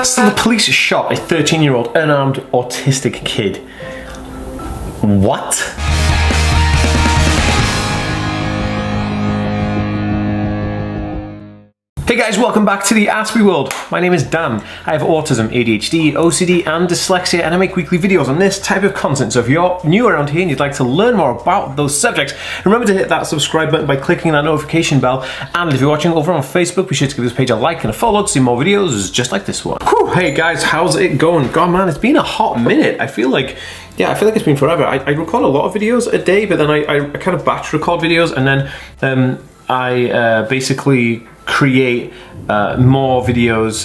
So the police shot a 13-year-old unarmed autistic kid. What? Hey guys, welcome back to the Aspie World. My name is Dan. I have autism, ADHD, OCD and dyslexia, and I make weekly videos on this type of content. So if you're new around here and you'd like to learn more about those subjects, remember to hit that subscribe button by clicking that notification bell. And if you're watching over on Facebook, be sure to give this page a like and a follow to see more videos just like this one. Whew, hey guys, how's it going? God man, it's been a hot minute. I feel like it's been forever. I record a lot of videos a day, but then I kind of batch record videos, and then I basically create more videos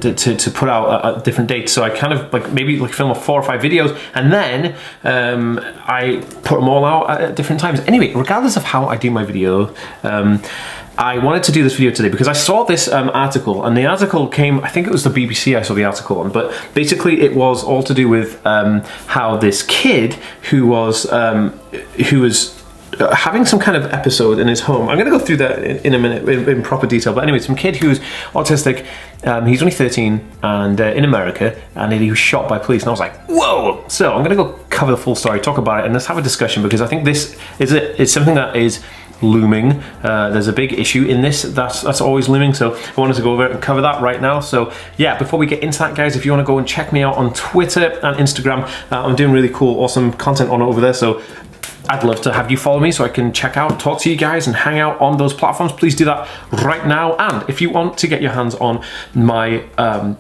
to put out at different dates. So I kind of maybe film 4 or 5 videos, and then I put them all out at different times. Anyway, regardless of how I do my video, I wanted to do this video today because I saw this article, and the article came, I think it was the BBC I saw the article on, but basically it was all to do with how this kid who was having some kind of episode in his home. I'm going to go through that in a minute in proper detail, but anyway, some kid who's autistic, he's only 13 and in America, and he was shot by police, and I was like, whoa! So I'm going to go cover the full story, talk about it, and let's have a discussion, because I think this is something that is looming. There's a big issue in this that's always looming, so I wanted to go over it and cover that right now. So yeah, before we get into that, guys, if you want to go and check me out on Twitter and Instagram, I'm doing really cool, awesome content on over there, so I'd love to have you follow me so I can check out, talk to you guys, and hang out on those platforms. Please do that right now. And if you want to get your hands on my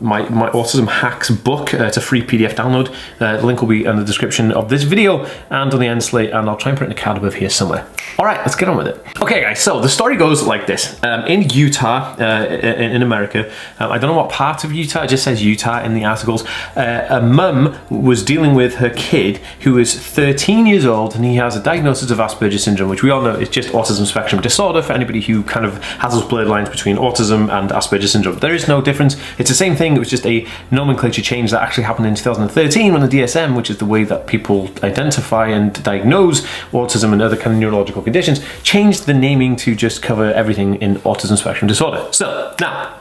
my Autism Hacks book, it's a free PDF download. The link will be in the description of this video and on the end slate, and I'll try and put it in a card above here somewhere. All right, let's get on with it. Okay, guys, so the story goes like this. In Utah, in America, I don't know what part of Utah, it just says Utah in the articles, a mum was dealing with her kid who is 13 years old, and he has a diagnosis of Asperger's syndrome, which we all know is just autism spectrum disorder for anybody who kind of has those blurred lines between autism and Asperger's syndrome. There is no difference. It's the same thing. It was just a nomenclature change that actually happened in 2013 when the DSM, which is the way that people identify and diagnose autism and other kind of neurological conditions, changed the naming to just cover everything in autism spectrum disorder. So now,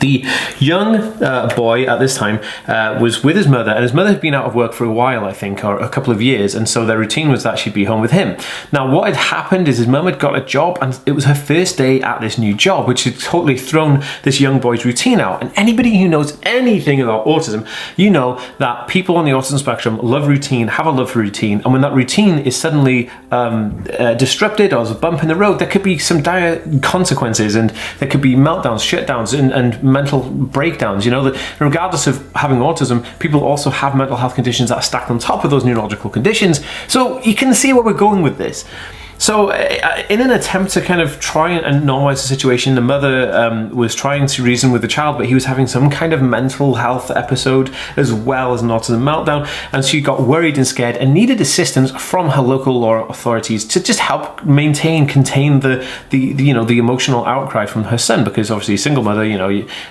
the young boy at this time was with his mother, and his mother had been out of work for a while, I think, or a couple of years, and so their routine was that she'd be home with him. Now, what had happened is his mum had got a job, and it was her first day at this new job, which had totally thrown this young boy's routine out. And anybody who knows anything about autism, you know that people on the autism spectrum love routine, have a love for routine, and when that routine is suddenly disrupted, or there's a bump in the road, there could be some dire consequences, and there could be meltdowns, shutdowns, and mental breakdowns. You know that regardless of having autism, people also have mental health conditions that are stacked on top of those neurological conditions. So you can see where we're going with this. So in an attempt to kind of try and normalize the situation, the mother was trying to reason with the child, but he was having some kind of mental health episode as well as an autism meltdown, and she got worried and scared and needed assistance from her local law authorities to just help contain the emotional outcry from her son, because obviously a single mother, you know,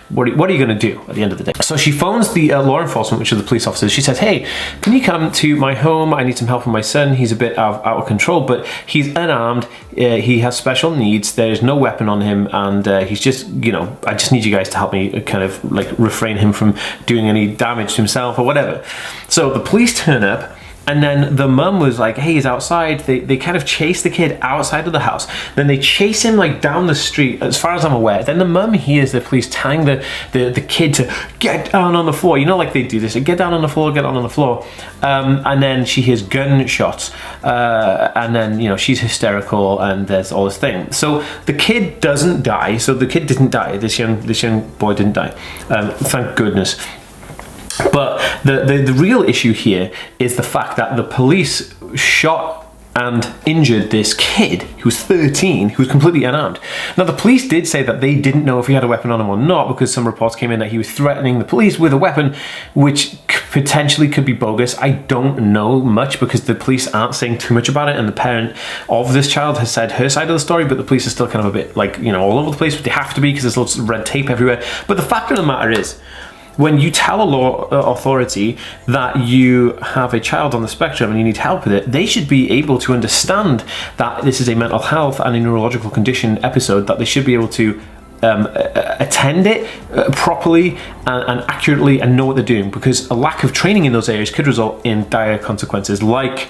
what are you going to do at the end of the day? So she phones the law enforcement, which are the police officers. She says, hey, can you come to my home? I need some help from my son. He's a bit out of control, but he's unarmed, he has special needs, there's no weapon on him, and he's just, you know, I just need you guys to help me kind of like refrain him from doing any damage to himself or whatever. So the police turn up, and then the mum was like, hey, he's outside. They kind of chase the kid outside of the house. Then they chase him like down the street, as far as I'm aware. Then the mum hears the police telling the kid to get down on the floor. You know, like they do this, get down on the floor, get down on the floor. And then she hears gunshots. And then, you know, she's hysterical, and there's all this thing. So the kid doesn't die. So the kid didn't die. This young boy didn't die. Thank goodness. But the real issue here is the fact that the police shot and injured this kid who was 13, who was completely unarmed. Now, the police did say that they didn't know if he had a weapon on him or not, because some reports came in that he was threatening the police with a weapon, which potentially could be bogus. I don't know much, because the police aren't saying too much about it, and the parent of this child has said her side of the story, but the police are still kind of a bit like, you know, all over the place, but they have to be, because there's lots of red tape everywhere. But the fact of the matter is, when you tell a law authority that you have a child on the spectrum and you need help with it, they should be able to understand that this is a mental health and a neurological condition episode, that they should be able to attend it properly and accurately and know what they're doing, because a lack of training in those areas could result in dire consequences, like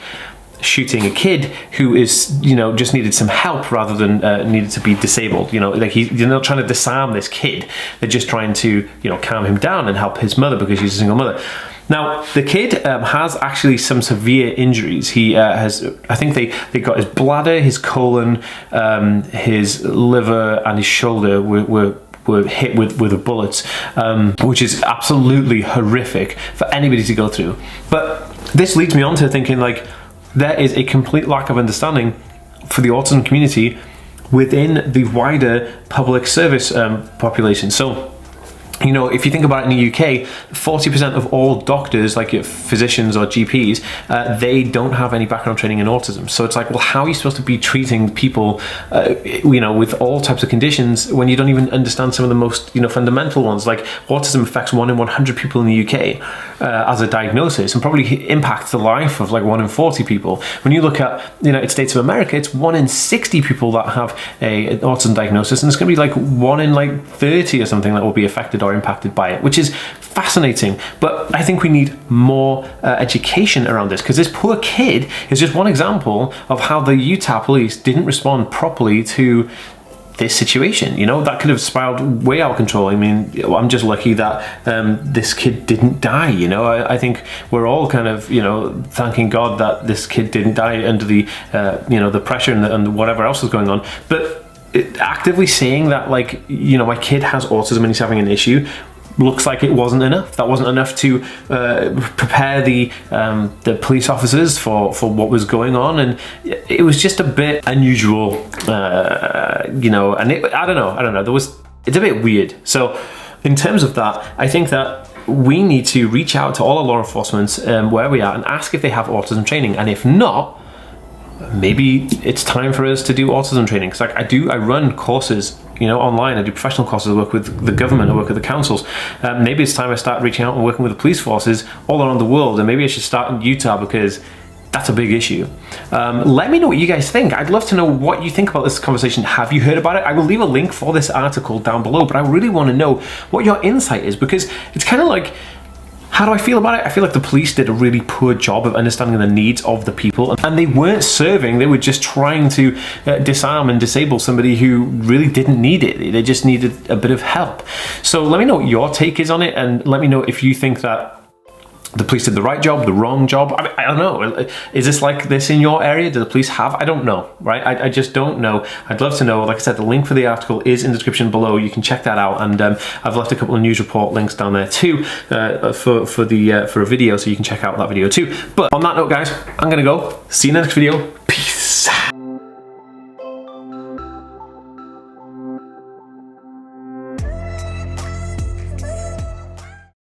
shooting a kid who is, you know, just needed some help rather than needed to be disabled. You know, like you're not trying to disarm this kid, they're just trying to, you know, calm him down and help his mother because she's a single mother. Now, the kid has actually some severe injuries. He has, I think they got his bladder, his colon, his liver and his shoulder were hit with bullets, which is absolutely horrific for anybody to go through. But this leads me on to thinking, like, there is a complete lack of understanding for the autism community within the wider public service population. So, you know, if you think about it, in the UK, 40% of all doctors, like physicians or GPs, they don't have any background training in autism. So it's like, well, how are you supposed to be treating people, you know, with all types of conditions when you don't even understand some of the most, you know, fundamental ones? Like, autism affects 1 in 100 people in the UK as a diagnosis, and probably impacts the life of like 1 in 40 people. When you look at the United States of America, it's 1 in 60 people that have an autism diagnosis, and it's going to be like 1 in like 30 or something that will be affected or impacted by it, which is fascinating. But I think we need more education around this, because this poor kid is just one example of how the Utah police didn't respond properly to this situation. You know, that could have spiraled way out of control. I mean, I'm just lucky that this kid didn't die. You know, I think we're all kind of, you know, thanking God that this kid didn't die under the you know, the pressure and whatever else was going on. But actively saying that, like, you know, my kid has autism and he's having an issue, looks like it wasn't enough. That wasn't enough to prepare the police officers for what was going on, and it was just a bit unusual, you know. And I don't know. It's a bit weird. So, in terms of that, I think that we need to reach out to all our law enforcement where we are and ask if they have autism training, and if not, maybe it's time for us to do autism training. Because like I run courses, you know, online. I do professional courses. I work with the government. I work with the councils. Maybe it's time I start reaching out and working with the police forces all around the world. And maybe I should start in Utah, because that's a big issue. Let me know what you guys think. I'd love to know what you think about this conversation. Have you heard about it? I will leave a link for this article down below, but I really want to know what your insight is, because it's kind of like, how do I feel about it? I feel like the police did a really poor job of understanding the needs of the people, and they weren't serving. They were just trying to disarm and disable somebody who really didn't need it. They just needed a bit of help. So let me know what your take is on it, and let me know if you think that the police did the right job, the wrong job. I mean, I don't know. Is this like this in your area? Do the police have? I don't know, right? I just don't know. I'd love to know. Like I said, the link for the article is in the description below. You can check that out, and I've left a couple of news report links down there too for a video, so you can check out that video too. But on that note, guys, I'm gonna go. See you in the next video.